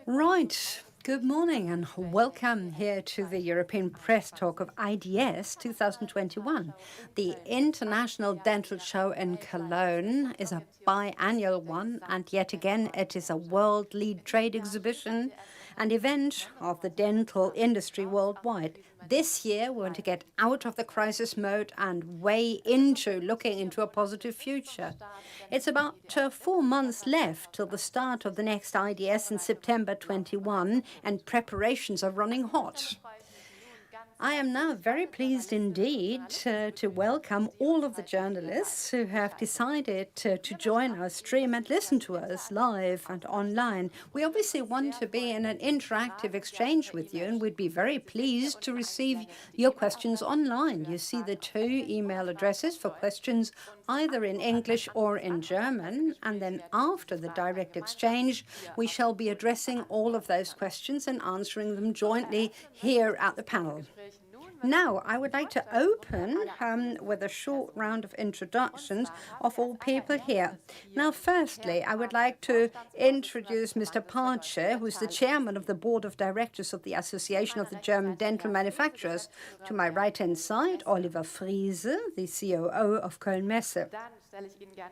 Right. Good morning and welcome here to the European Press Talk of IDS 2021. The International Dental Show in Cologne is a biannual one, and yet again it is a world lead trade exhibition and event of the dental industry worldwide. This year, we want to get out of the crisis mode and way into looking into a positive future. It's about 4 months left till the start of the next IDS in September 21, and preparations are running hot. I am now very pleased indeed to welcome all of the journalists who have decided to join our stream and listen to us live and online. We obviously want to be in an interactive exchange with you, and we'd be very pleased to receive your questions online. You see the two email addresses for questions either in English or in German, and then after the direct exchange, we shall be addressing all of those questions and answering them jointly here at the panel. Now, I would like to open with a short round of introductions of all people here. Now, firstly, I would like to introduce Mr. Parche, who is the chairman of the board of directors of the Association of the German Dental Manufacturers. To my right-hand side, Oliver Friese, the COO of Koelnmesse.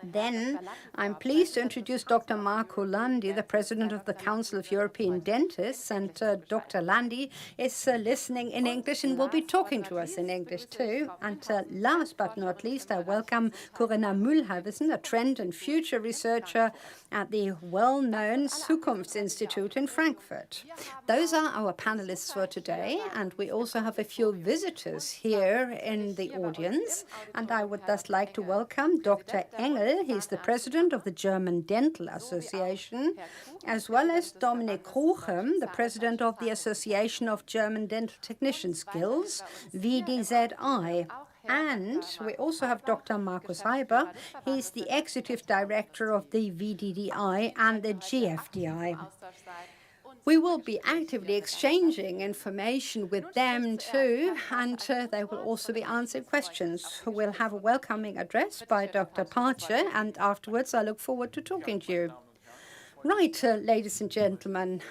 Then I'm pleased to introduce Dr. Marco Landi, the president of the Council of European Dentists, and Dr. Landi is listening in English and will be talking to us in English too. And last but not least, I welcome Corinna Mühlhalvesen, a trend and future researcher at the well-known Zukunftsinstitute in Frankfurt. Those are our panelists for today, and we also have a few visitors here in the audience. And I would thus like to welcome Dr. Engel, he's the president of the German Dental Association, as well as Dominik Kruchem, the president of the Association of German Dental Technicians Guilds, VDZI. And we also have Dr. Markus Heiber. He's the executive director of the VDDI and the GFDI. We will be actively exchanging information with them too, and they will also be answering questions. We'll have a welcoming address by Dr. Parche, and afterwards I look forward to talking to you. Right, ladies and gentlemen,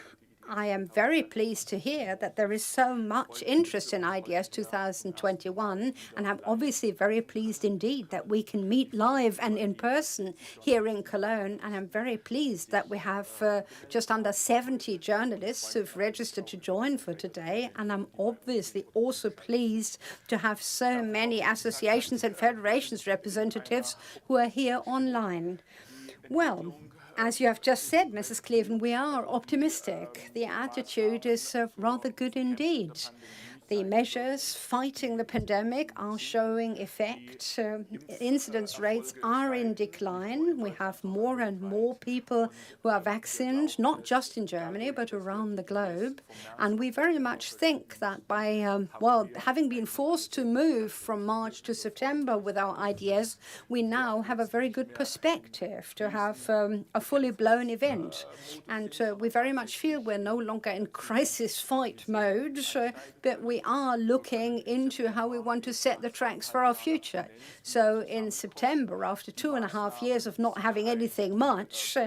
I am very pleased to hear that there is so much interest in IDS 2021, and I'm obviously very pleased indeed that we can meet live and in person here in Cologne, and I'm very pleased that we have just under 70 journalists who've registered to join for today, and I'm obviously also pleased to have so many associations and federations representatives who are here online. Well, as you have just said, Mrs. Kleven, we are optimistic. The attitude is rather good indeed. The measures fighting the pandemic are showing effect. Incidence rates are in decline. We have more and more people who are vaccinated, not just in Germany, but around the globe. And we very much think that by, having been forced to move from March to September with our IDS, we now have a very good perspective to have a fully blown event. And we very much feel we're no longer in crisis fight mode, but we are looking into how we want to set the tracks for our future. So in September, after 2.5 years of not having anything much,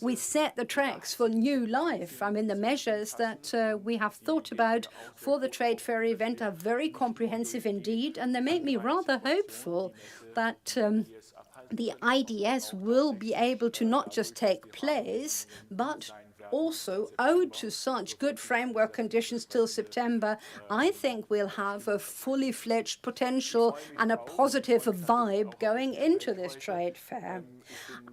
we set the tracks for new life. I mean, the measures that we have thought about for the trade fair event are very comprehensive indeed, and they make me rather hopeful that the IDS will be able to not just take place, but also owed to such good framework conditions till September, I think we'll have a fully fledged potential and a positive vibe going into this trade fair.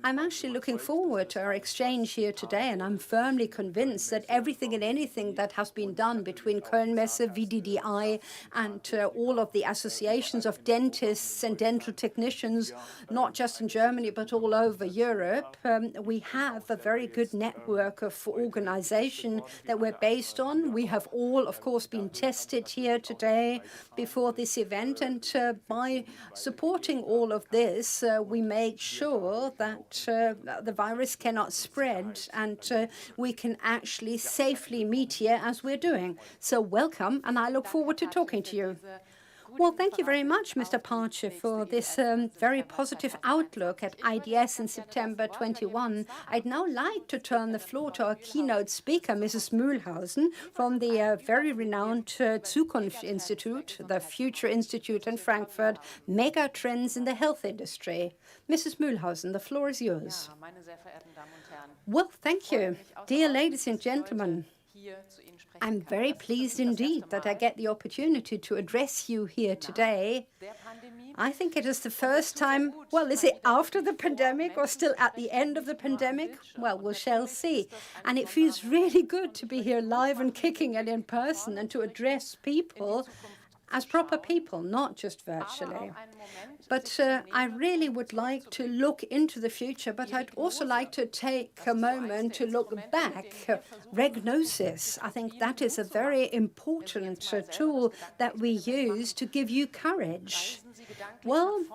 I'm actually looking forward to our exchange here today, and I'm firmly convinced that everything and anything that has been done between Koelnmesse, VDDI, and all of the associations of dentists and dental technicians, not just in Germany but all over Europe, we have a very good network of organization that we're based on. We have all, of course, been tested here today before this event, and by supporting all of this, we make sure that the virus cannot spread, and we can actually safely meet here as we're doing. So welcome, and I look forward to talking to you. Well, thank you very much, Mr. Parcher, for this very positive outlook at IDS in September 21. I'd now like to turn the floor to our keynote speaker, Mrs. Mühlhausen, from the very renowned Zukunft Institute, the Future Institute in Frankfurt, Mega Trends in the Health Industry. Mrs. Mühlhausen, the floor is yours. Well, thank you. Dear ladies and gentlemen, I'm very pleased indeed that I get the opportunity to address you here today. I think it is the first time, well, is it after the pandemic or still at the end of the pandemic? Well, we shall see. And it feels really good to be here live and kicking and in person and to address people as proper people, not just virtually. But I really would like to look into the future, but I'd also like to take a moment to look back. Regnosis, I think that is a very important tool that we use to give you courage. Well,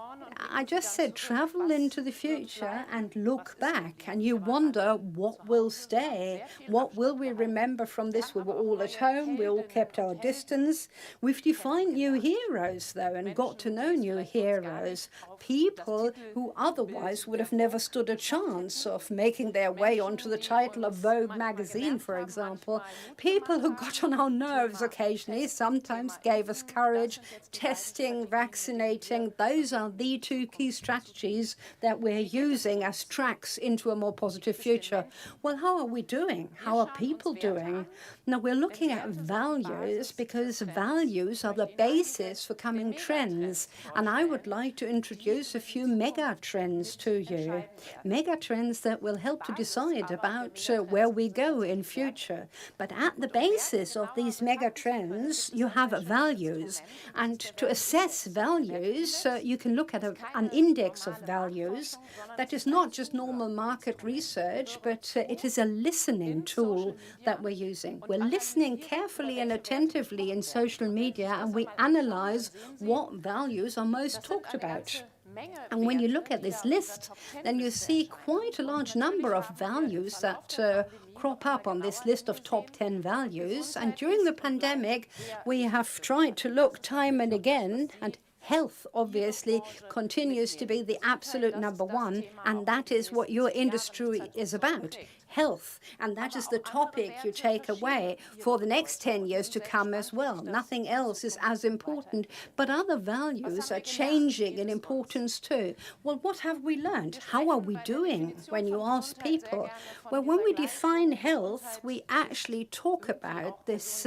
I just said travel into the future and look back, and you wonder what will stay. What will we remember from this? We were all at home, we all kept our distance. We've defined new heroes, though, and got to know new heroes. People who otherwise would have never stood a chance of making their way onto the title of Vogue magazine, for example. People who got on our nerves occasionally, sometimes gave us courage. Testing, vaccinating, those are the two key strategies that we're using as tracks into a more positive future. Well, how are we doing? How are people doing? Now, we're looking at values because values are the basis for coming trends. And I would like to introduce a few mega trends to you. Mega trends that will help to decide about where we go in future. But at the basis of these mega trends, you have values. And to assess values, you can look at an index of values that is not just normal market research, but it is a listening tool that we're using. We're listening carefully and attentively in social media, and we analyze what values are most talked about. And when you look at this list, then you see quite a large number of values that crop up on this list of top 10 values. And during the pandemic, we have tried to look time and again, and health, obviously, continues to be the absolute number one, and that is what your industry is about. Health, and that is the topic you take away for the next 10 years to come as well. Nothing else is as important, but other values are changing in importance too. Well, what have we learned? How are we doing when you ask people? Well, when we define health, we actually talk about this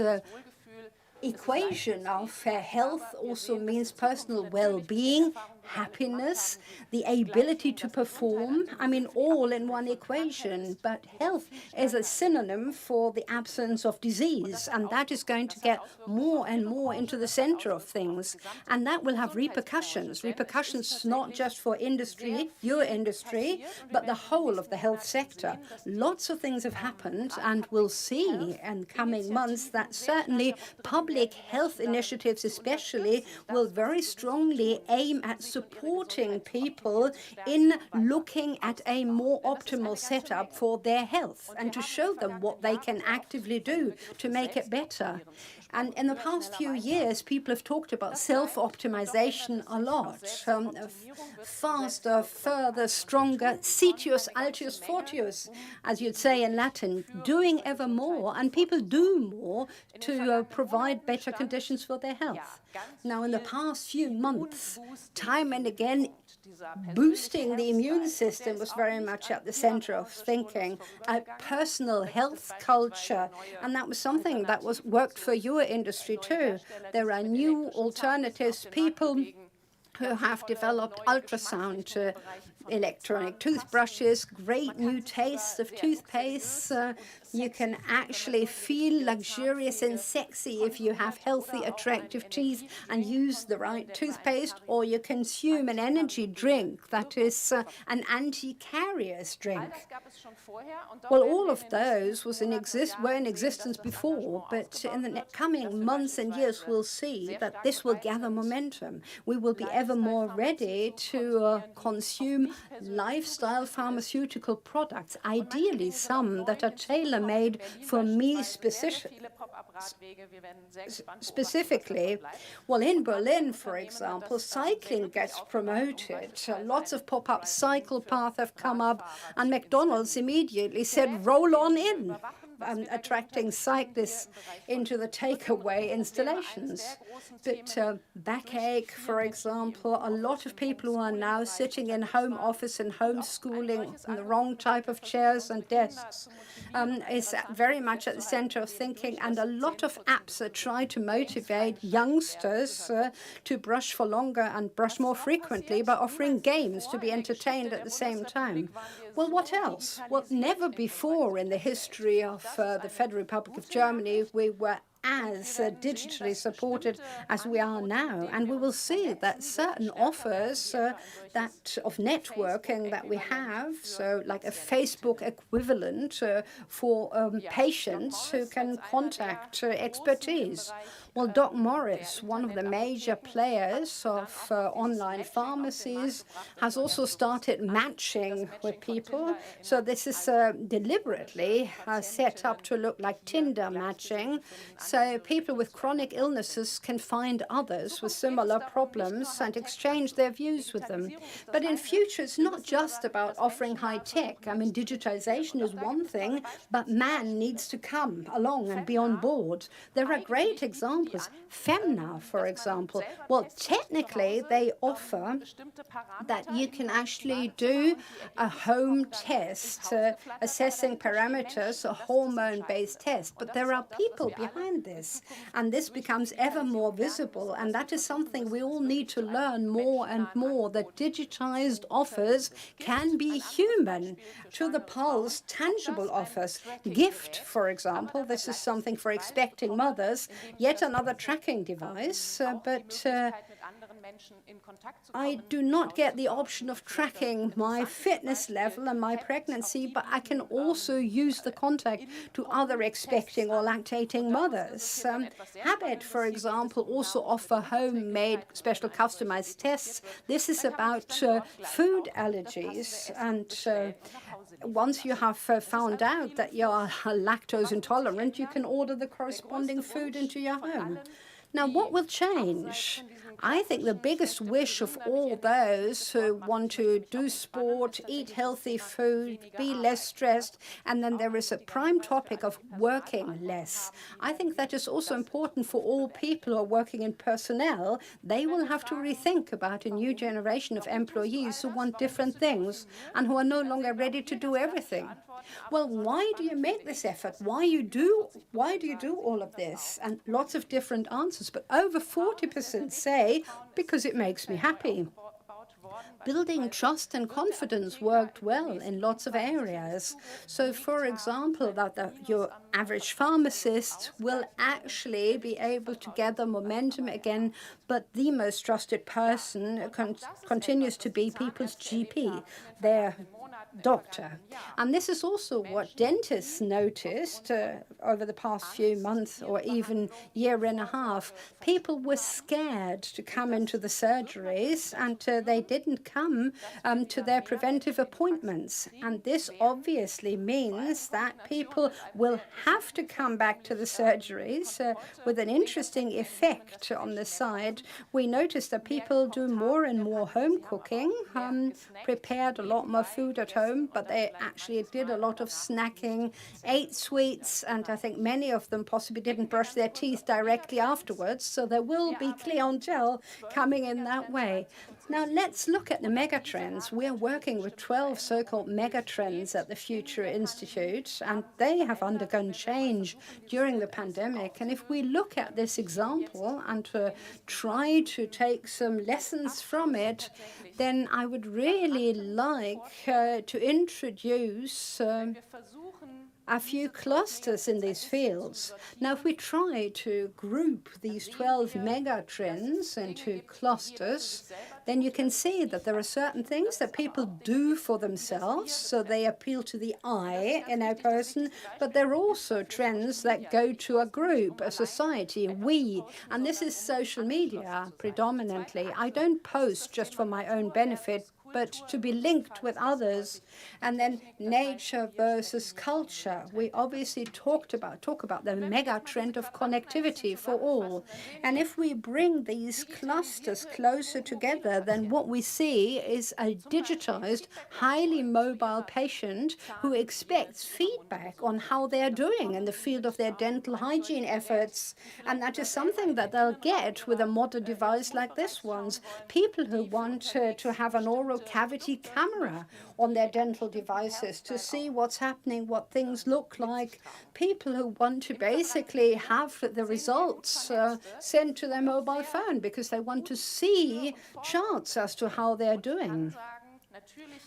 equation of health also means personal well-being, happiness, the ability to perform, I mean, all in one equation. But health is a synonym for the absence of disease, and that is going to get more and more into the center of things. And that will have repercussions not just for industry, your industry, but the whole of the health sector. Lots of things have happened, and we'll see in coming months that certainly public health initiatives especially will very strongly aim at supporting people in looking at a more optimal setup for their health and to show them what they can actively do to make it better. And in the past few years, people have talked about self-optimization a lot. Faster, further, stronger, citius, altius, fortius, as you'd say in Latin, doing ever more, and people do more to provide better conditions for their health. Now, in the past few months, time and again, boosting the immune system was very much at the center of thinking. A personal health culture, and that was something that worked for your industry too. There are new alternatives. People who have developed ultrasound electronic toothbrushes, great new tastes of toothpaste. You can actually feel luxurious and sexy if you have healthy, attractive teeth and use the right toothpaste, or you consume an energy drink that is an anti-caries drink. Well, all of those were in existence before, but in the coming months and years, we'll see that this will gather momentum. We will be ever more ready to consume lifestyle pharmaceutical products, ideally some that are tailor-made for me specifically, well, in Berlin, for example, cycling gets promoted. Lots of pop-up cycle paths have come up, and McDonald's immediately said, roll on in, attracting cyclists into the takeaway installations. But backache, for example, a lot of people who are now sitting in home office and homeschooling in the wrong type of chairs and desks is very much at the center of thinking. And a lot of apps that try to motivate youngsters to brush for longer and brush more frequently by offering games to be entertained at the same time. Well, what else? Well, never before in the history of the Federal Republic of Germany we were as digitally supported as we are now. And we will see that certain offers that of networking that we have, so like a Facebook equivalent for patients who can contact expertise. Well, Doc Morris, one of the major players of online pharmacies, has also started matching with people. So this is deliberately set up to look like Tinder matching. So people with chronic illnesses can find others with similar problems and exchange their views with them. But in future, it's not just about offering high tech. I mean, digitization is one thing, but man needs to come along and be on board. There are great examples. Femna, for example. Well, technically, they offer that you can actually do a home test assessing parameters, a hormone-based test. But there are people behind this, and this becomes ever more visible. And that is something we all need to learn more and more, that digitized offers can be human, to the pulse, tangible offers. Gift, for example, this is something for expecting mothers, yet another tracking device, but I do not get the option of tracking my fitness level and my pregnancy, but I can also use the contact to other expecting or lactating mothers. Habit, for example, also offer homemade, special customized tests. This is about food allergies, and once you have found out that you are lactose intolerant, you can order the corresponding food into your home. Now, what will change? I think the biggest wish of all those who want to do sport, eat healthy food, be less stressed, and then there is a prime topic of working less. I think that is also important for all people who are working in personnel. They will have to rethink about a new generation of employees who want different things and who are no longer ready to do everything. Well, why do you make this effort? Why do you do all of this? And lots of different answers, but over 40% say, because it makes me happy. Building trust and confidence worked well in lots of areas. So, for example, that your average pharmacist will actually be able to gather momentum again, but the most trusted person continues to be people's GP, their doctor. And this is also what dentists noticed over the past few months or even year and a half. People were scared to come into the surgeries, and they didn't come to their preventive appointments. And this obviously means that people will have to come back to the surgeries with an interesting effect on the side. We noticed that people do more and more home cooking, prepared a lot more food at home, but they actually did a lot of snacking, ate sweets, and I think many of them possibly didn't brush their teeth directly afterwards. So there will be clientele coming in that way. Now let's look at the megatrends. We are working with 12 so-called megatrends at the Future Institute, and they have undergone change during the pandemic. And if we look at this example and try to take some lessons from it, then I would really like to introduce a few clusters in these fields. Now, if we try to group these 12 mega trends into clusters, then you can see that there are certain things that people do for themselves, so they appeal to the I in a person, but there are also trends that go to a group, a society, we, and this is social media predominantly. I don't post just for my own benefit, but to be linked with others. And then nature versus culture. We obviously talk about the mega trend of connectivity for all. And if we bring these clusters closer together, then what we see is a digitized, highly mobile patient who expects feedback on how they're doing in the field of their dental hygiene efforts. And that is something that they'll get with a modern device like this one's. People who want to have an oral cavity camera on their dental devices to see what's happening, what things look like. People who want to basically have the results sent to their mobile phone because they want to see charts as to how they're doing.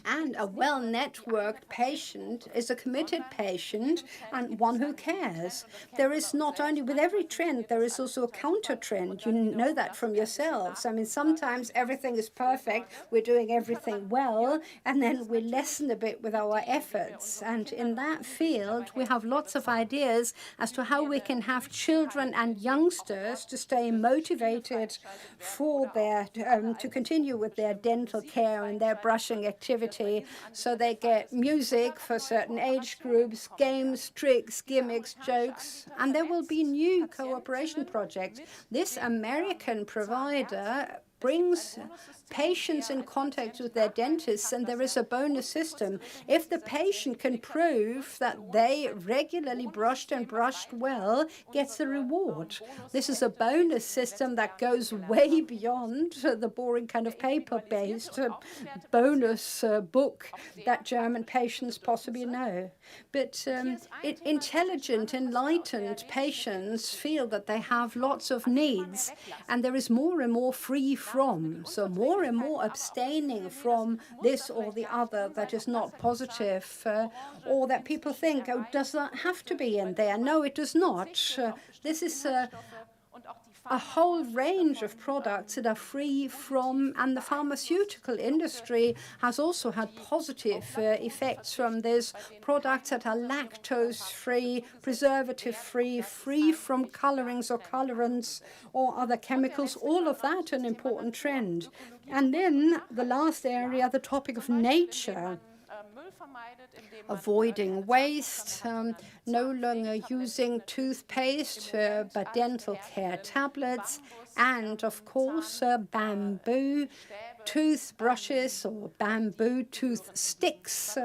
And a well-networked patient is a committed patient and one who cares. There is not only, with every trend, there is also a counter trend. You know that from yourselves. I mean, sometimes everything is perfect, we're doing everything well, and then we lessen a bit with our efforts. And in that field, we have lots of ideas as to how we can have children and youngsters to stay motivated for to continue with their dental care and their brushing activity. So they get music for certain age groups, games, tricks, gimmicks, jokes, and there will be new cooperation projects. This American provider brings patients in contact with their dentists, and there is a bonus system. If the patient can prove that they regularly brushed well, gets a reward. This is a bonus system that goes way beyond the boring kind of paper-based bonus book that German patients possibly know. But intelligent, enlightened patients feel that they have lots of needs, and there is more and more free from. So more and more abstaining from this or the other that is not positive, or that people think, oh, does that have to be in there? No, it does not. This is a whole range of products that are free from, and the pharmaceutical industry has also had positive effects from this. Products that are lactose-free, preservative-free, free from colorings or colorants or other chemicals, all of that an important trend. And then the last area, the topic of nature. Avoiding waste, no longer using toothpaste, but dental care tablets, and of course, bamboo toothbrushes or bamboo tooth sticks.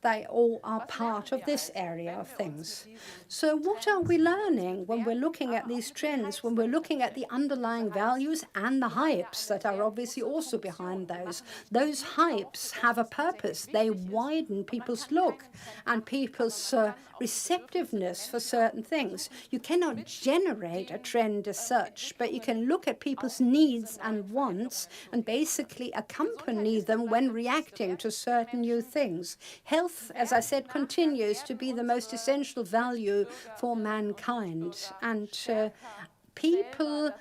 They all are part of this area of things. So what are we learning when we're looking at these trends, when we're looking at the underlying values and the hypes that are obviously also behind those? Those hypes have a purpose. They widen people's look and people's receptiveness for certain things. You cannot generate a trend as such, but you can look at people's needs and wants and basically accompany them when reacting to certain new things. Health, as I said, continues to be the most essential value for mankind, and people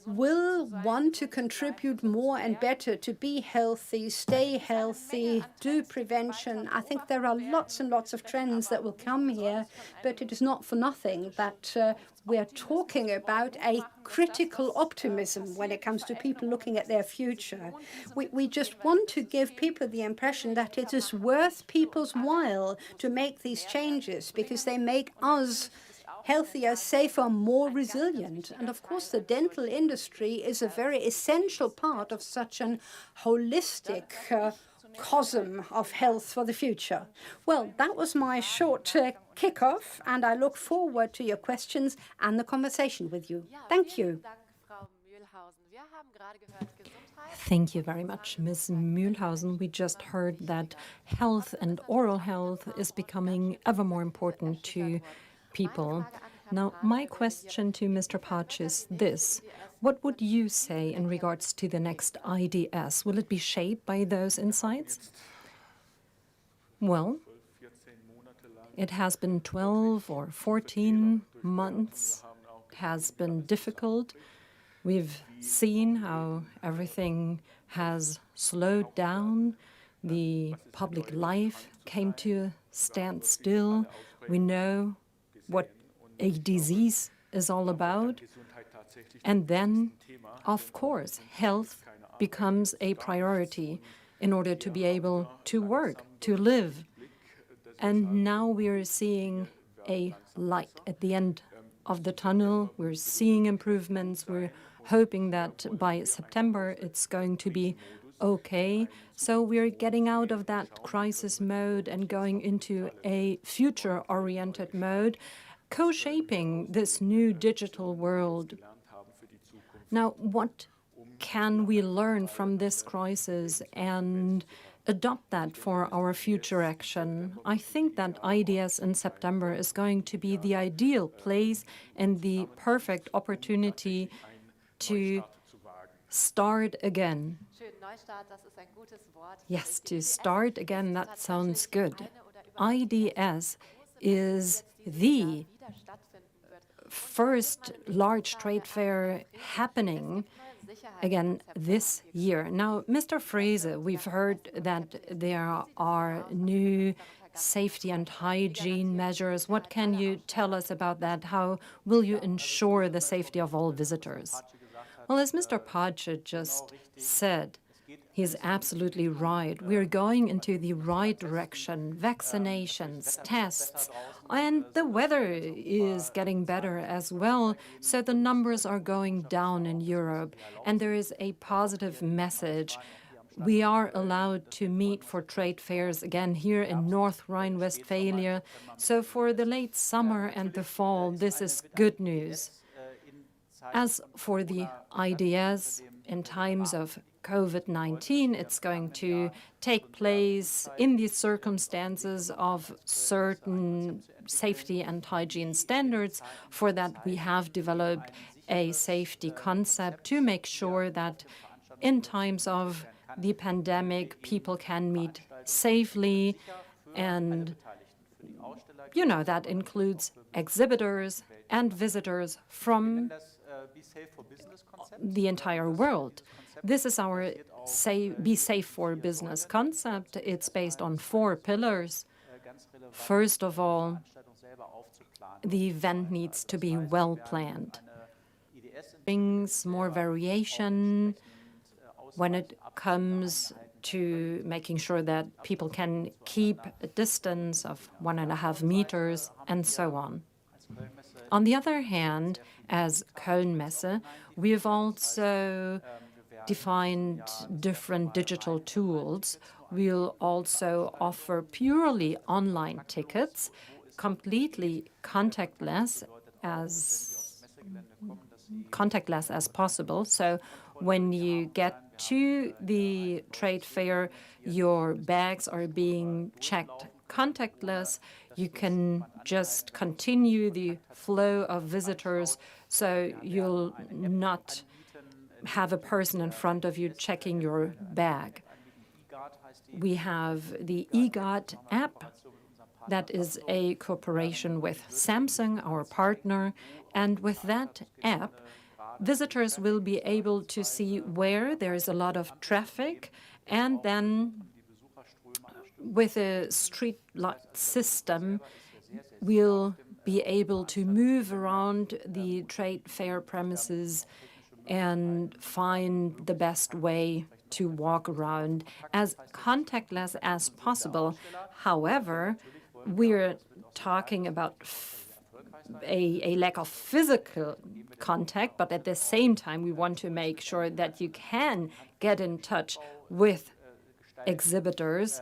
will want to contribute more and better to be healthy, stay healthy, do prevention. I think there are lots and lots of trends that will come here, but it is not for nothing that we are talking about a critical optimism when it comes to people looking at their future. We just want to give people the impression that it is worth people's while to make these changes because they make us healthier, safer, more resilient. And of course, the dental industry is a very essential part of such an holistic cosm of health for the future. Well, that was my short kickoff, and I look forward to your questions and the conversation with you. Thank you. Thank you very much, Ms. Mühlhausen. We just heard that health and oral health is becoming ever more important to people. Now, my question to Mr. Patsch is this. What would you say in regards to the next IDS? Will it be shaped by those insights? Well, it has been 12 or 14 months. It has been difficult. We've seen how everything has slowed down. The public life came to a standstill. We know what a disease is all about. And then, of course, health becomes a priority. in order to be able to work, to live. And now we are seeing a light at the end of the tunnel. We're seeing improvements. We're hoping that by September it's going to be okay. So we're getting out of that crisis mode and going into a future-oriented mode, co-shaping this new digital world. Now, what can we learn from this crisis and adopt that for our future action? I think that IDS in September is going to be the ideal place and the perfect opportunity to start again. Yes, to start again, that sounds good. IDS is the first large trade fair happening again this year. Now, Mr. Fraser, we've heard that there are new safety and hygiene measures. What can you tell us about that? How will you ensure the safety of all visitors? Well, as Mr. Pace just said, he's absolutely right. We're going into the right direction. Vaccinations, tests, and the weather is getting better as well. So the numbers are going down in Europe, and there is a positive message. We are allowed to meet for trade fairs again here in North Rhine-Westphalia. So for the late summer and the fall, this is good news. As for the IDS, in times of COVID-19, it's going to take place in the circumstances of certain safety and hygiene standards. For that, we have developed a safety concept to make sure that in times of the pandemic, people can meet safely, and that includes exhibitors and visitors from the entire world. This is our Be Safe for Business concept. It's based on 4 pillars. First of all, the event needs to be well planned. Brings more variation when it comes to making sure that people can keep a distance of 1.5 meters and so on. On the other hand, as Koelnmesse, we have also defined different digital tools. We'll also offer purely online tickets, completely contactless as possible. So when you get to the trade fair, your bags are being checked contactless. You can just continue the flow of visitors, so you'll not have a person in front of you checking your bag. We have the eGuard app. That is a cooperation with Samsung, our partner, and with that app, visitors will be able to see where there is a lot of traffic, and then with a street light system, we'll be able to move around the trade fair premises and find the best way to walk around as contactless as possible. However, we're talking about a lack of physical contact, but at the same time, we want to make sure that you can get in touch with exhibitors.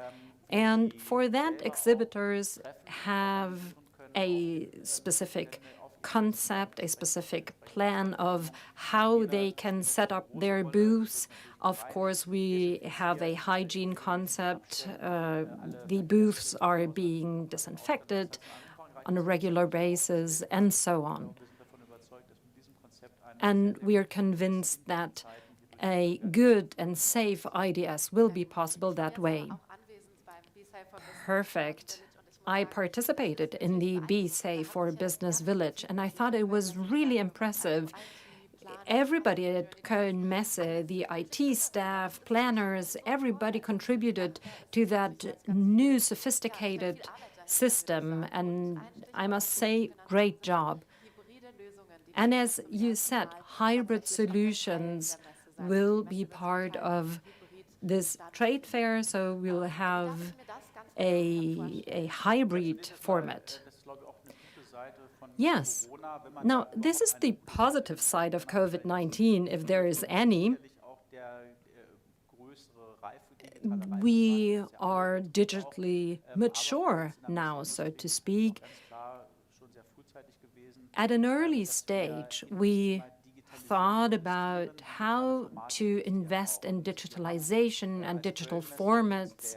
And for that, exhibitors have a specific concept, a specific plan of how they can set up their booths. Of course, we have a hygiene concept. The booths are being disinfected on a regular basis, and so on. And we are convinced that a good and safe IDS will be possible that way. Perfect. I participated in the Be Safe for Business Village, and I thought it was really impressive. Everybody at Koelnmesse, the IT staff, planners, everybody contributed to that new sophisticated system, and I must say, great job. And as you said, hybrid solutions will be part of this trade fair, so we'll have a hybrid format. Yes. Now, this is the positive side of COVID-19, if there is any. We are digitally mature now, so to speak. At an early stage, we thought about how to invest in digitalization and digital formats.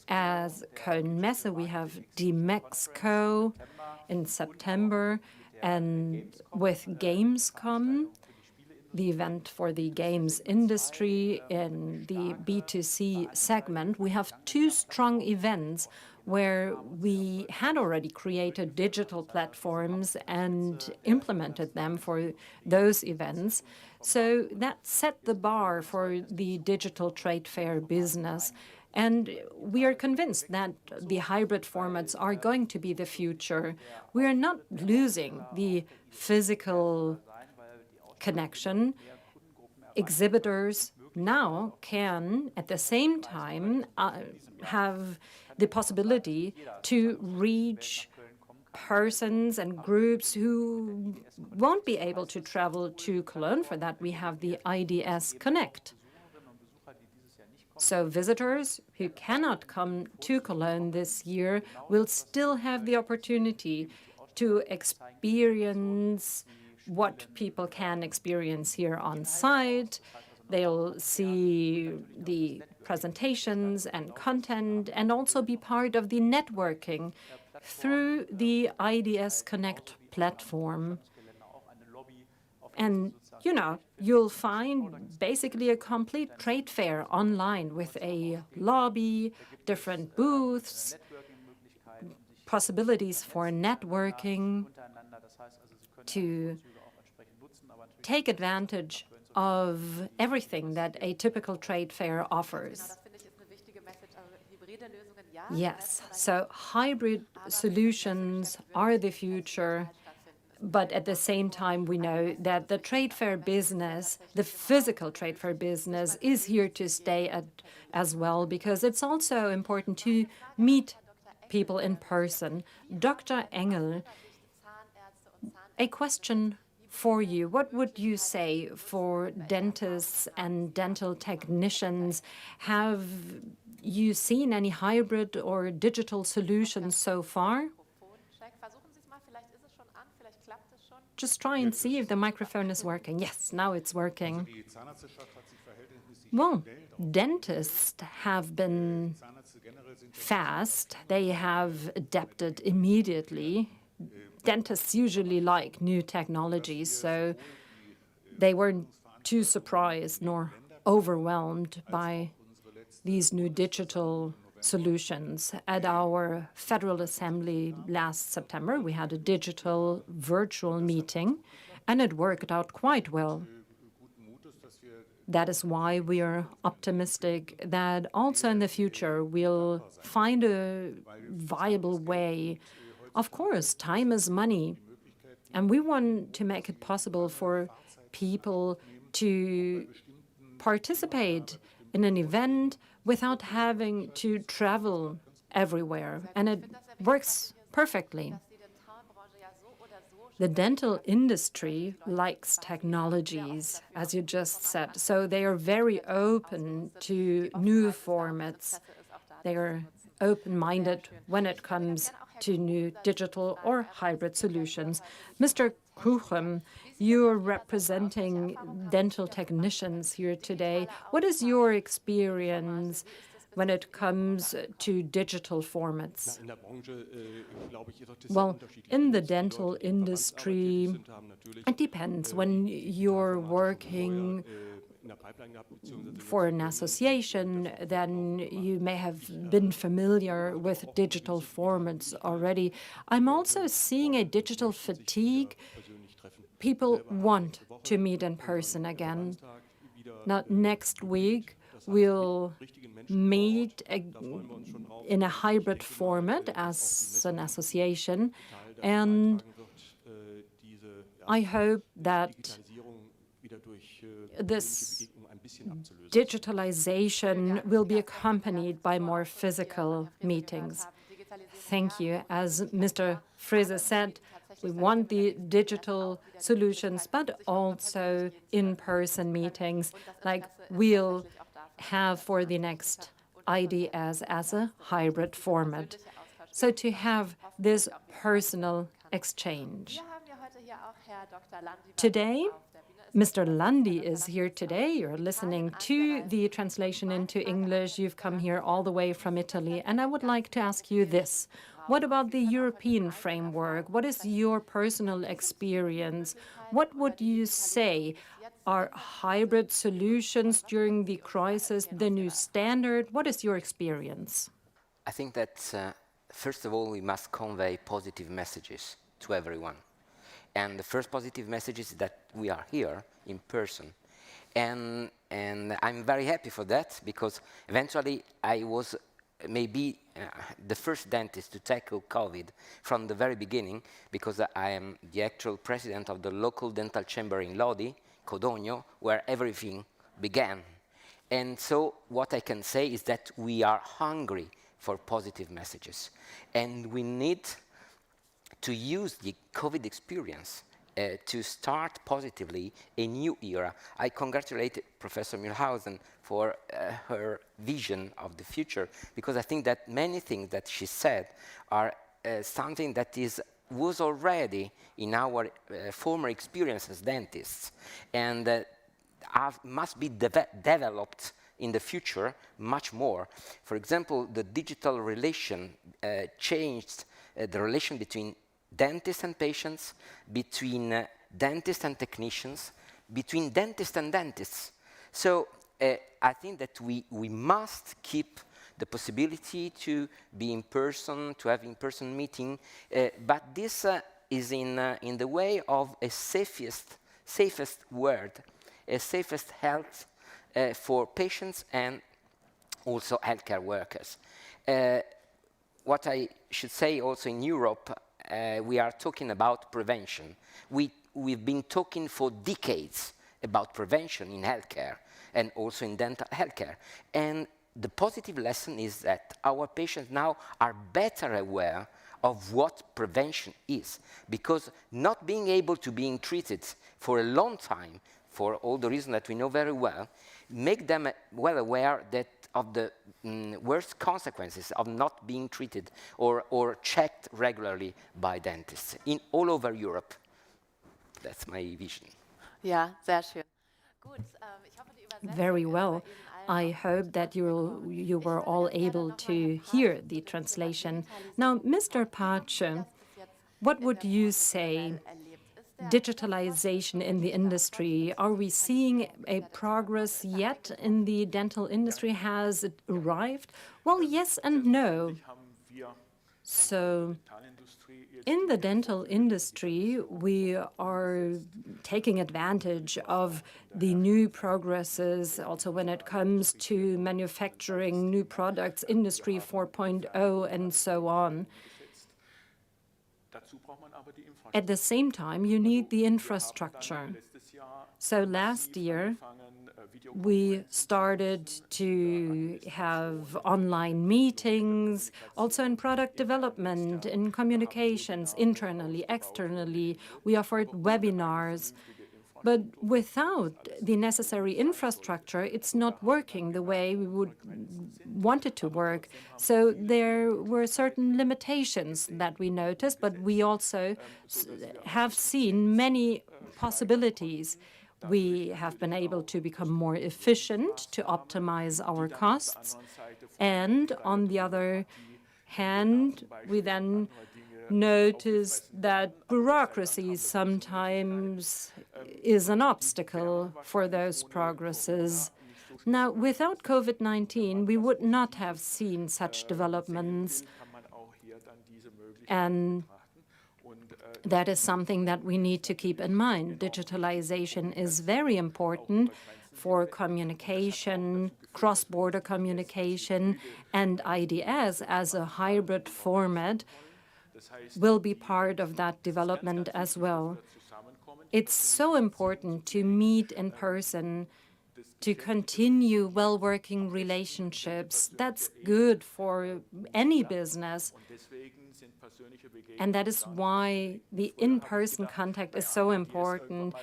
As Koelnmesse, we have Demexco in September, and with Gamescom, the event for the games industry in the B2C segment, we have two strong events where we had already created digital platforms and implemented them for those events. So that set the bar for the digital trade fair business. And we are convinced that the hybrid formats are going to be the future. We are not losing the physical connection. Exhibitors now can, at the same time, have the possibility to reach persons and groups who won't be able to travel to Cologne. For that, we have the IDS Connect. So visitors who cannot come to Cologne this year will still have the opportunity to experience what people can experience here on site. They'll see the presentations and content and also be part of the networking through the IDS Connect platform. And, you know, you'll find basically a complete trade fair online with a lobby, different booths, possibilities for networking, to take advantage of everything that a typical trade fair offers. Yes, so hybrid solutions are the future, but at the same time we know that the trade fair business, the physical trade fair business, is here to stay as well, because it's also important to meet people in person. Dr. Engel, a question for you. What would you say for dentists and dental technicians? Have you seen any hybrid or digital solutions so far? Just try and see if the microphone is working. Yes, now it's working. Well, dentists have been fast. They have adapted immediately. Dentists usually like new technologies, so they weren't too surprised nor overwhelmed by these new digital solutions. At our Federal Assembly last September, we had a digital virtual meeting, and it worked out quite well. That is why we are optimistic that also in the future we'll find a viable way. Of course, time is money, and we want to make it possible for people to participate in an event without having to travel everywhere, and it works perfectly. The dental industry likes technologies, as you just said, so they are very open to new formats. They are open-minded when it comes to new digital or hybrid solutions. Mr. Kuchen, you are representing dental technicians here today. What is your experience when it comes to digital formats? Well, in the dental industry, it depends. When you're working for an association, then you may have been familiar with digital formats already. I'm also seeing a digital fatigue. People want to meet in person again. Now, next week, we'll meet in a hybrid format as an association, and I hope that this digitalization will be accompanied by more physical meetings. Thank you. As Mr. Fraser said, we want the digital solutions, but also in-person meetings like we'll have for the next IDS as a hybrid format. So to have this personal exchange. Today, Mr. Landi is here today. You're listening to the translation into English. You've come here all the way from Italy. And I would like to ask you this. What about the European framework? What is your personal experience? What would you say are hybrid solutions during the crisis the new standard? What is your experience? I think that, first of all, we must convey positive messages to everyone. And the first positive message is that we are here in person. And I'm very happy for that, because eventually I was maybe the first dentist to tackle COVID from the very beginning, because I am the actual president of the local dental chamber in Lodi, Codogno, where everything began. And so what I can say is that we are hungry for positive messages. And we need to use the COVID experience to start positively a new era. I congratulate Professor Mühlhausen for her vision of the future, because I think that many things that she said are something that was already in our former experience as dentists, and must be developed in the future much more. For example, the digital relation changed the relation between dentists and patients, between dentists and technicians, between dentists and dentists. So I think that we must keep the possibility to be in person, to have in-person meeting, but this is in the way of a safest word, a safest health for patients and also healthcare workers. What I should say also in Europe, we are talking about prevention. We've been talking for decades about prevention in healthcare and also in dental healthcare. And the positive lesson is that our patients now are better aware of what prevention is, because not being able to be treated for a long time, for all the reasons that we know very well, make them well aware that of the worst consequences of not being treated or checked regularly by dentists in all over Europe. That's my vision. Ja, sehr schön. Gut, Very well. I hope that you were all able to hear the translation. Now, Mr. Pace, what would you say? Digitalization in the industry, are we seeing a progress yet in the dental industry? Has it arrived? Well, yes and no. So in the dental industry, we are taking advantage of the new progresses, also when it comes to manufacturing new products, Industry 4.0 and so on. At the same time, you need the infrastructure. So last year, we started to have online meetings, also in product development, in communications, internally, externally. We offered webinars. But without the necessary infrastructure, it's not working the way we would want it to work. So there were certain limitations that we noticed, but we also have seen many possibilities. We have been able to become more efficient, to optimize our costs. And on the other hand, we then noticed that bureaucracy sometimes is an obstacle for those progresses. Now, without COVID-19, we would not have seen such developments. And that is something that we need to keep in mind. Digitalization is very important for communication, cross-border communication, and IDS as a hybrid format will be part of that development as well. It's so important to meet in person to continue well-working relationships. That's good for any business. And that is why the in-person contact is so important.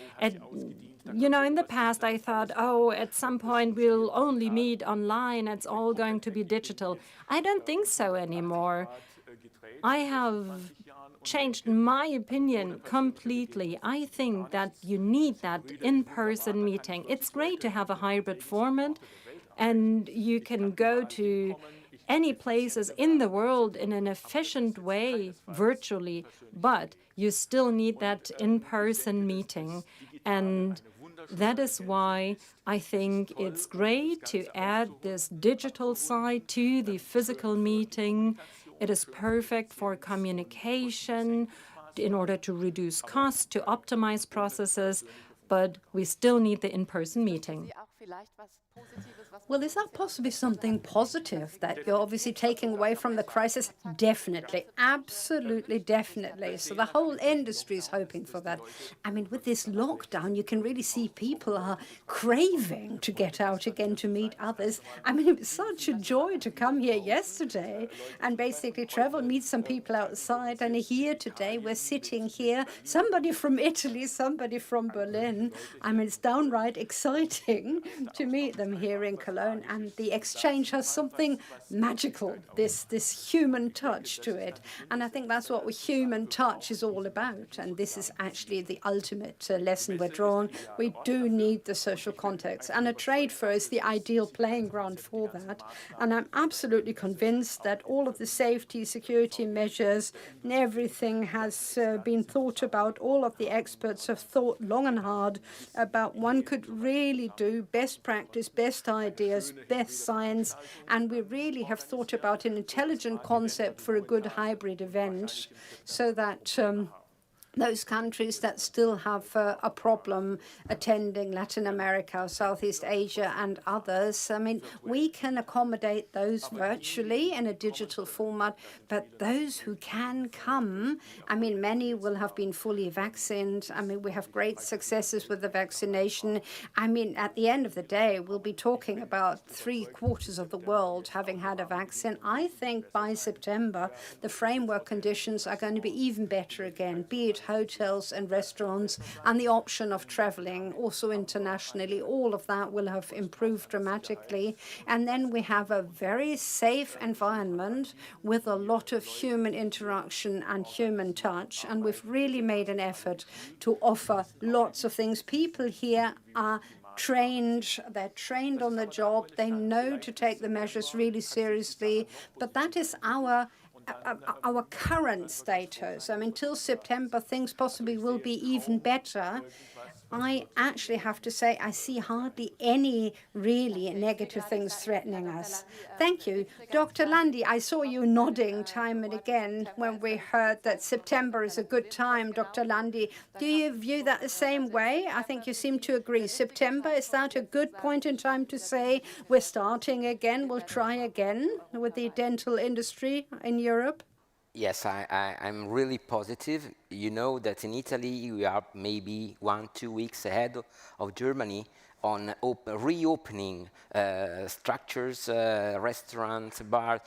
You know, in the past, I thought, oh, at some point we'll only meet online. It's all going to be digital. I don't think so anymore. I have changed my opinion completely. I think that you need that in-person meeting. It's great to have a hybrid format, and you can go to any places in the world in an efficient way virtually, but you still need that in-person meeting. And that is why I think it's great to add this digital side to the physical meeting. It is perfect for communication in order to reduce costs, to optimize processes, but we still need the in-person meeting. Well, is that possibly something positive that you're obviously taking away from the crisis? Definitely, absolutely, definitely. So the whole industry is hoping for that. I mean, with this lockdown, you can really see people are craving to get out again to meet others. I mean, it was such a joy to come here yesterday and basically travel, meet some people outside. And here today, we're sitting here, somebody from Italy, somebody from Berlin. I mean, it's downright exciting to meet them here in Cologne, and the exchange has something magical, this human touch to it. And I think that's what human touch is all about. And this is actually the ultimate lesson we're drawing. We do need the social context, and a trade fair is the ideal playing ground for that. And I'm absolutely convinced that all of the safety, security measures and everything has been thought about. All of the experts have thought long and hard about one could really do best practice, best ideas, best science, and we really have thought about an intelligent concept for a good hybrid event so that those countries that still have a problem attending Latin America, Southeast Asia, and others, I mean, we can accommodate those virtually in a digital format, but those who can come, I mean, many will have been fully vaccinated. I mean, we have great successes with the vaccination. I mean, at the end of the day, we'll be talking about 3/4 of the world having had a vaccine. I think by September, the framework conditions are going to be even better again, be it hotels and restaurants, and the option of traveling also internationally. All of that will have improved dramatically. And then we have a very safe environment with a lot of human interaction and human touch. And we've really made an effort to offer lots of things. People here are trained, they're trained on the job, they know to take the measures really seriously, but that is our current status. I mean, till September, things possibly will be even better. I actually have to say I see hardly any really negative things threatening us. Thank you. Dr. Landi, I saw you nodding time and again when we heard that September is a good time. Dr. Landi, do you view that the same way? I think you seem to agree. September, is that a good point in time to say we're starting again, we'll try again with the dental industry in Europe? Yes, I'm really positive. You know that in Italy we are maybe 1-2 weeks ahead of Germany on reopening structures, restaurants, bars,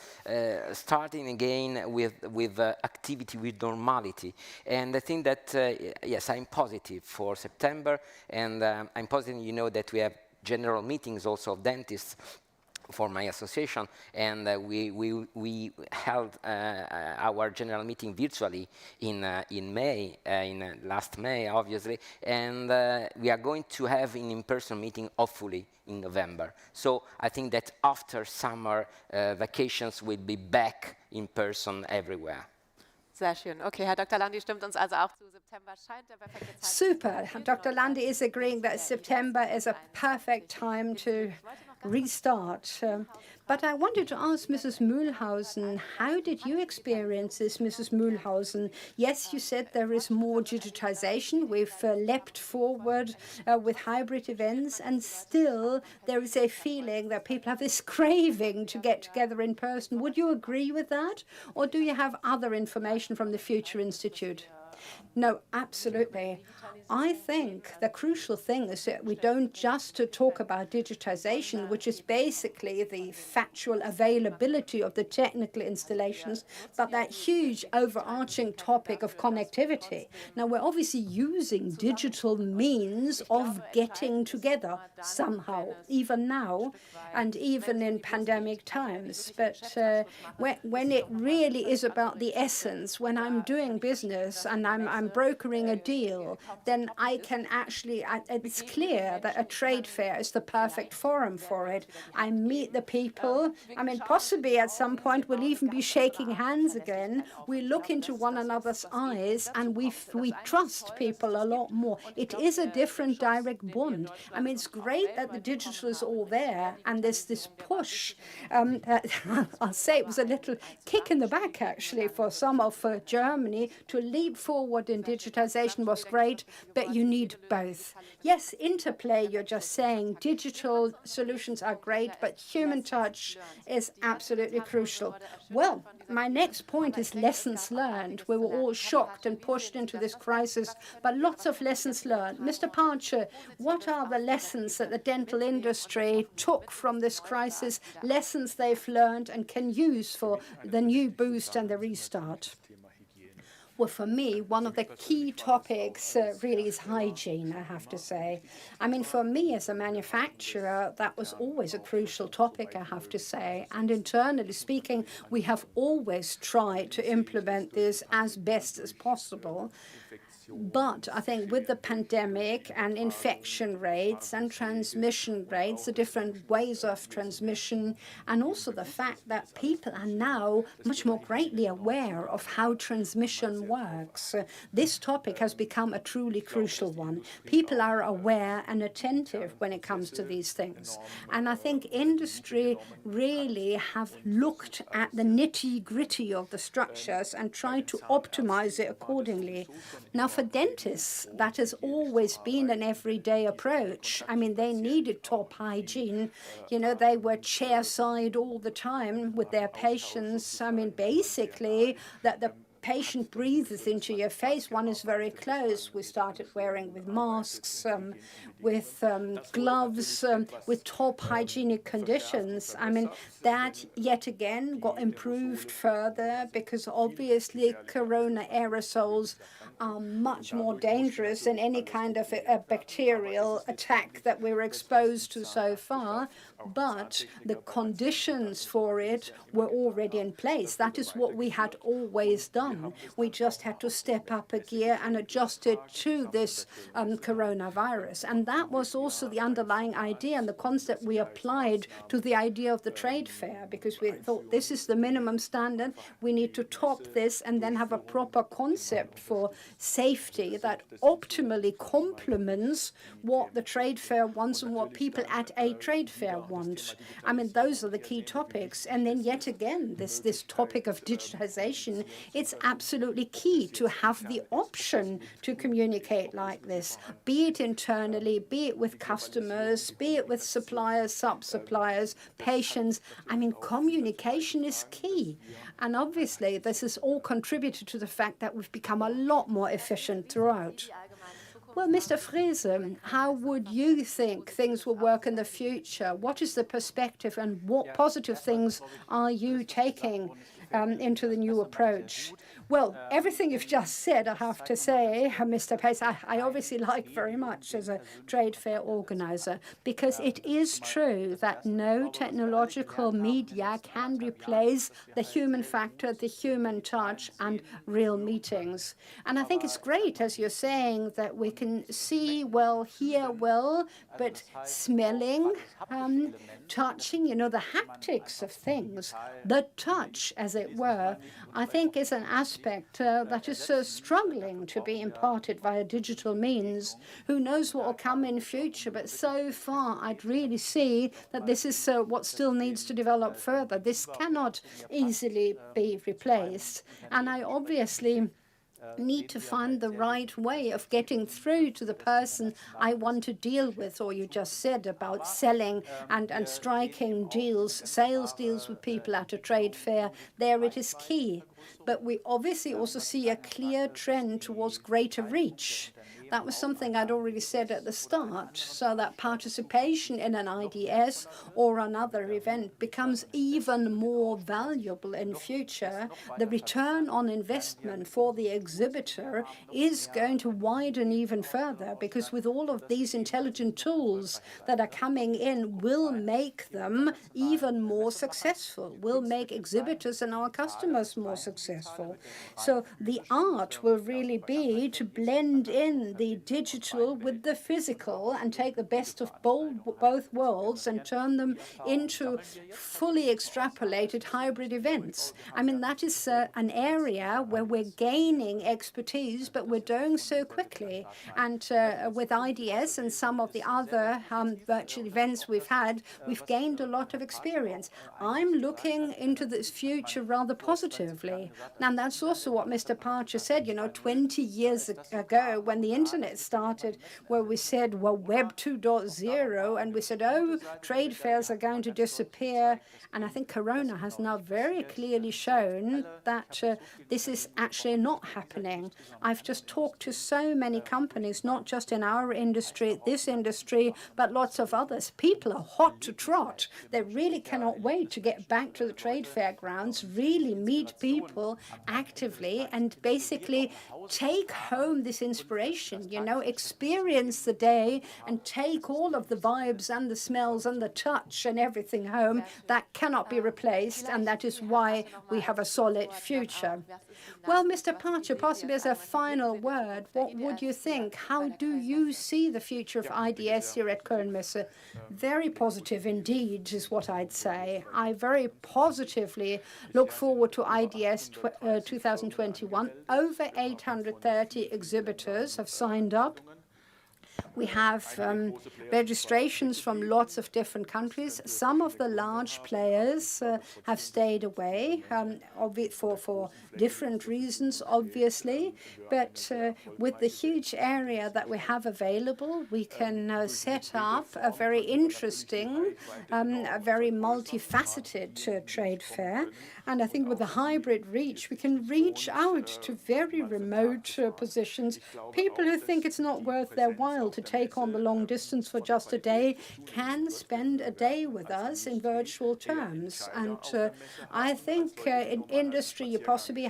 starting again with activity, with normality. And I think that, yes, I'm positive for September, and I'm positive, you know, that we have general meetings also of dentists for my association, and we held our general meeting virtually in May, last May, obviously, and we are going to have an in-person meeting hopefully in November. So I think that after summer vacations we'll be back in person everywhere. Sehr schön. Okay, Herr Dr. Landi stimmt uns also auch zu. September scheint der perfekte Zeitpunkt. Super. Dr. Landi is agreeing that September is a perfect time to restart. But I wanted to ask Mrs. Mühlhausen, how did you experience this, Mrs. Mühlhausen? Yes, you said there is more digitization. We've leapt forward with hybrid events, and still there is a feeling that people have this craving to get together in person. Would you agree with that? Or do you have other information from the Future Institute? No, absolutely. I think the crucial thing is that we don't just to talk about digitization, which is basically the factual availability of the technical installations, but that huge overarching topic of connectivity. Now, we're obviously using digital means of getting together somehow, even now, and even in pandemic times. But when it really is about the essence, when I'm doing business and I'm brokering a deal, then I can actually, it's clear that a trade fair is the perfect forum for it. I meet the people. I mean, possibly at some point we'll even be shaking hands again. We look into one another's eyes and we trust people a lot more. It is a different direct bond. I mean, it's great that the digital is all there and there's this push. I'll say it was a little kick in the back, actually, for some of Germany to leap forward in digitization was great, but you need both. Yes, interplay, you're just saying, digital solutions are great, but human touch is absolutely crucial. Well, my next point is lessons learned. We were all shocked and pushed into this crisis, but lots of lessons learned. Mr. Parcher, what are the lessons that the dental industry took from this crisis, lessons they've learned and can use for the new boost and the restart? Well, for me, one of the key topics really is hygiene, I have to say. I mean, for me as a manufacturer, that was always a crucial topic, I have to say. And internally speaking, we have always tried to implement this as best as possible. But I think with the pandemic and infection rates and transmission rates, the different ways of transmission, and also the fact that people are now much more greatly aware of how transmission works, this topic has become a truly crucial one. People are aware and attentive when it comes to these things. And I think industry really have looked at the nitty-gritty of the structures and tried to optimize it accordingly. Now, for dentists, that has always been an everyday approach. I mean, they needed top hygiene. You know, they were chairside all the time with their patients. I mean, basically, that the patient breathes into your face. One is very close. We started wearing with masks, with gloves, with top hygienic conditions. I mean, that yet again got improved further because obviously corona aerosols are much more dangerous than any kind of a bacterial attack that we were exposed to so far. But the conditions for it were already in place. That is what we had always done. We just had to step up a gear and adjust it to this coronavirus. And that was also the underlying idea and the concept we applied to the idea of the trade fair, because we thought this is the minimum standard. We need to top this and then have a proper concept for safety that optimally complements what the trade fair wants and what people at a trade fair want. I mean, those are the key topics. And then yet again, this topic of digitization, it's absolutely key to have the option to communicate like this, be it internally, be it with customers, be it with suppliers, sub-suppliers, patients. I mean, communication is key. And obviously, this has all contributed to the fact that we've become a lot more efficient throughout. Well, Mr. Frese, how would you think things will work in the future? What is the perspective and what positive things are you taking into the new approach? Well, everything you've just said, I have to say, Mr. Pace, I obviously like very much as a trade fair organizer, because it is true that no technological media can replace the human factor, the human touch, and real meetings. And I think it's great, as you're saying, that we can see well, hear well, but smelling, touching, you know, the haptics of things, the touch, as it were, I think is an aspect that is struggling to be imparted via digital means. Who knows what will come in future, but so far I'd really see that this is what still needs to develop further. This cannot easily be replaced. And I obviously need to find the right way of getting through to the person I want to deal with. Or you just said about selling and striking deals, sales deals with people at a trade fair. There it is key. But we obviously also see a clear trend towards greater reach. That was something I'd already said at the start, so that participation in an IDS or another event becomes even more valuable in future. The return on investment for the exhibitor is going to widen even further, because with all of these intelligent tools that are coming in, will make them even more successful, will make exhibitors and our customers more successful. So the art will really be to blend in the digital with the physical and take the best of both worlds and turn them into fully extrapolated hybrid events. I mean, that is an area where we're gaining expertise, but we're doing so quickly. And with IDS and some of the other virtual events we've gained a lot of experience. I'm looking into this future rather positively. And that's also what Mr. Parcher said, 20 years ago when the internet started, where we said, well, Web 2.0, and we said, oh, trade fairs are going to disappear. And I think Corona has now very clearly shown that this is actually not happening. I've just talked to so many companies, not just in our industry, this industry, but lots of others. People are hot to trot. They really cannot wait to get back to the trade fair grounds, really meet people actively, and basically take home this inspiration, experience the day and take all of the vibes and the smells and the touch and everything home. That cannot be replaced, and that is why we have a solid future. Well, Mr. Parcher, possibly as a final word, what would you think? How do you see the future of IDS here at Koelnmesse? Very positive indeed is what I'd say. I very positively look forward to IDS 2021. Over 830 exhibitors have signed up. We have registrations from lots of different countries. Some of the large players have stayed away for different reasons, obviously. But with the huge area that we have available, we can set up a very interesting, a very multifaceted trade fair. And I think with the hybrid reach, we can reach out to very remote positions. People who think it's not worth their while to take on the long distance for just a day can spend a day with us in virtual terms. And I think in industry you possibly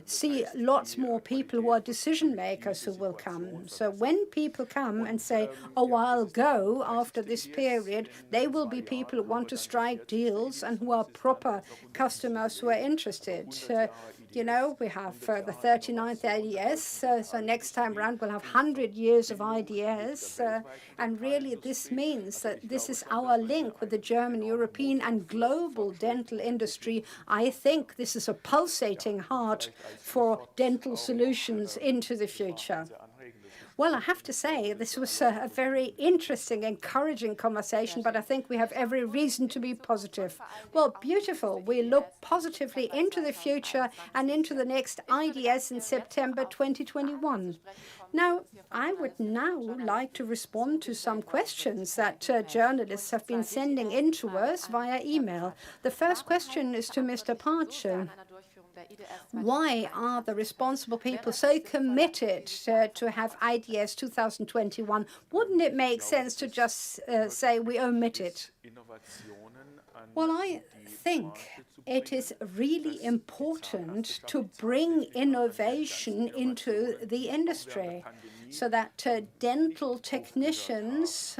see lots more people who are decision makers who will come. So when people come and say, oh, I'll go after this period, they will be people who want to strike deals and who are proper customers who are interested. We have the 39th IDS, so next time around we'll have 100 years of IDS, and really this means that this is our link with the German, European and global dental industry. I think this is a pulsating heart for dental solutions into the future. Well, I have to say, this was a very interesting, encouraging conversation, but I think we have every reason to be positive. Well, beautiful. We look positively into the future and into the next IDS in September 2021. Now, I would now like to respond to some questions that journalists have been sending in to us via email. The first question is to Mr. Parcher. Why are the responsible people so committed to have IDS 2021? Wouldn't it make sense to just say we omit it? Well, I think it is really important to bring innovation into the industry, so that dental technicians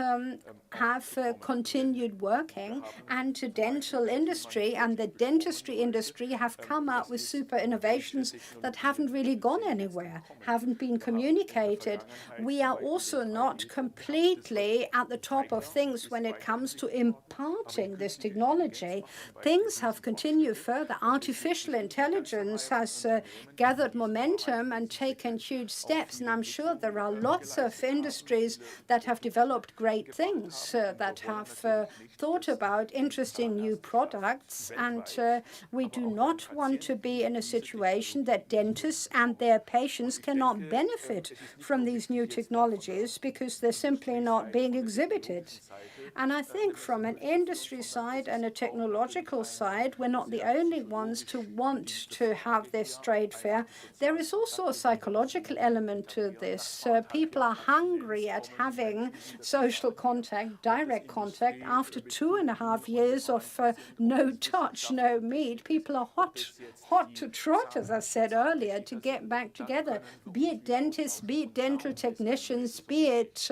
have continued working, and to dental industry and the dentistry industry have come up with super innovations that haven't really gone anywhere, haven't been communicated. We are also not completely at the top of things when it comes to imparting this technology. Things have continued further. Artificial intelligence has gathered momentum and taken huge steps, and I'm sure there are lots of industries that have developed great things, that have thought about interesting new products, and we do not want to be in a situation that dentists and their patients cannot benefit from these new technologies because they're simply not being exhibited. And I think from an industry side and a technological side, we're not the only ones to want to have this trade fair. There is also a psychological element to this. People are hungry at having social contact, direct contact. After 2.5 years of no touch, no meet, people are hot to trot, as I said earlier, to get back together, be it dentists, be it dental technicians, be it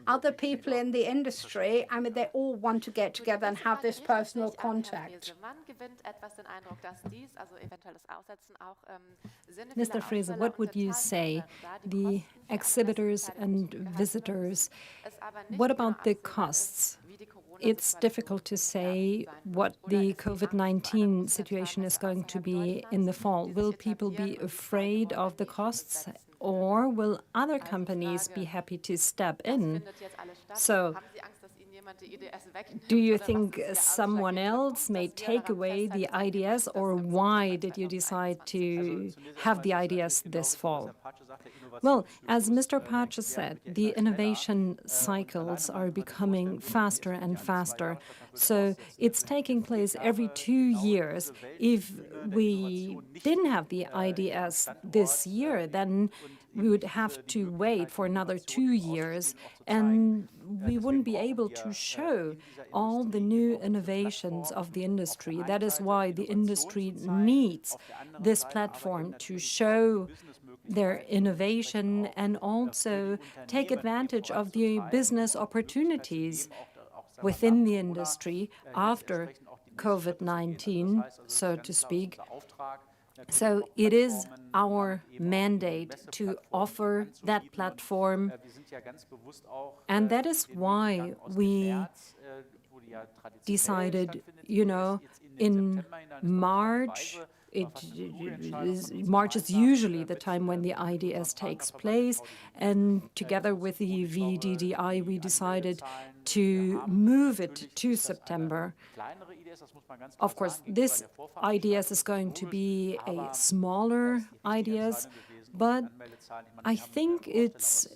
other people in the industry. I mean, they all want to get together and have this personal contact. Mr. Fraser, what would you say? The exhibitors and visitors, what about the costs? It's difficult to say what the COVID-19 situation is going to be in the fall. Will people be afraid of the costs, or will other companies be happy to step in? So, do you think someone else may take away the IDS, or why did you decide to have the IDS this fall? Well, as Mr. Pace said, the innovation cycles are becoming faster and faster. So it's taking place every 2 years. If we didn't have the IDS this year, then we would have to wait for another 2 years, and we wouldn't be able to show all the new innovations of the industry. That is why the industry needs this platform to show their innovation and also take advantage of the business opportunities within the industry after COVID-19, so to speak. So it is our mandate to offer that platform, and that is why we decided, in March. March is usually the time when the IDS takes place, and together with the VDDI, we decided to move it to September. Of course, this IDS is going to be a smaller IDS, but I think it's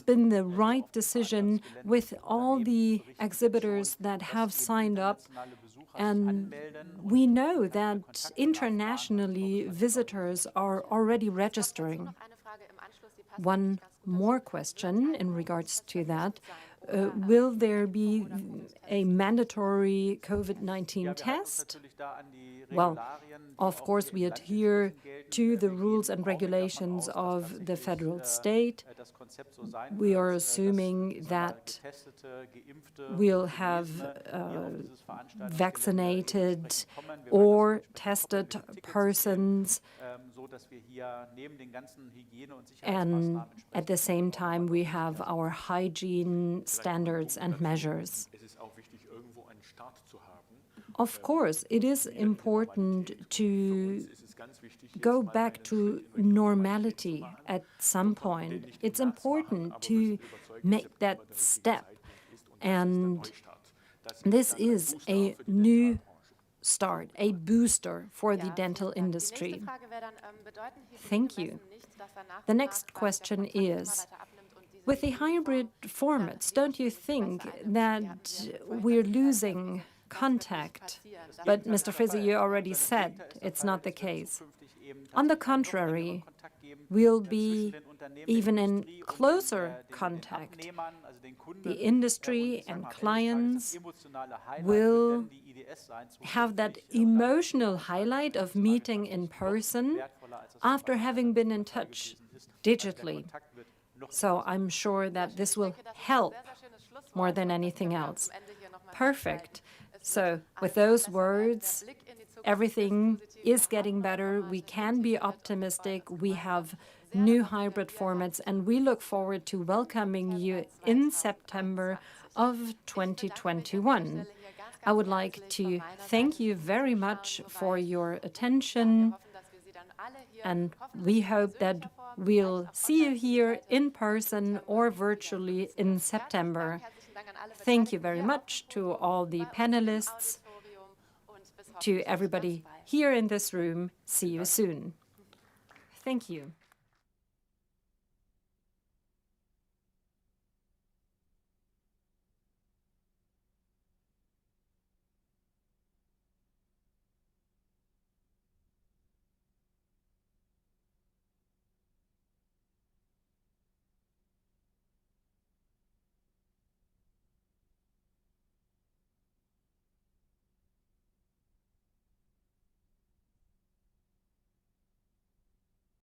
been the right decision with all the exhibitors that have signed up. And we know that internationally visitors are already registering. One more question in regards to that. Will there be a mandatory COVID-19 test? Well, of course, we adhere to the rules and regulations of the federal state. We are assuming that we'll have vaccinated or tested persons, and at the same time we have our hygiene standards and measures. Of course, it is important to go back to normality at some point. It's important to make that step, and this is a new start, a booster for the dental industry. Thank you. The next question is, with the hybrid formats, don't you think that we're losing contact? But Mr. Fraser, you already said it's not the case. On the contrary, we'll be even in closer contact. The industry and clients will have that emotional highlight of meeting in person after having been in touch digitally. So I'm sure that this will help more than anything else. Perfect. So with those words, everything is getting better. We can be optimistic. We have new hybrid formats, and we look forward to welcoming you in September of 2021. I would like to thank you very much for your attention, and we hope that We'll see you here in person or virtually in September. Thank you very much to all the panelists, to everybody here in this room. See you soon. Thank you.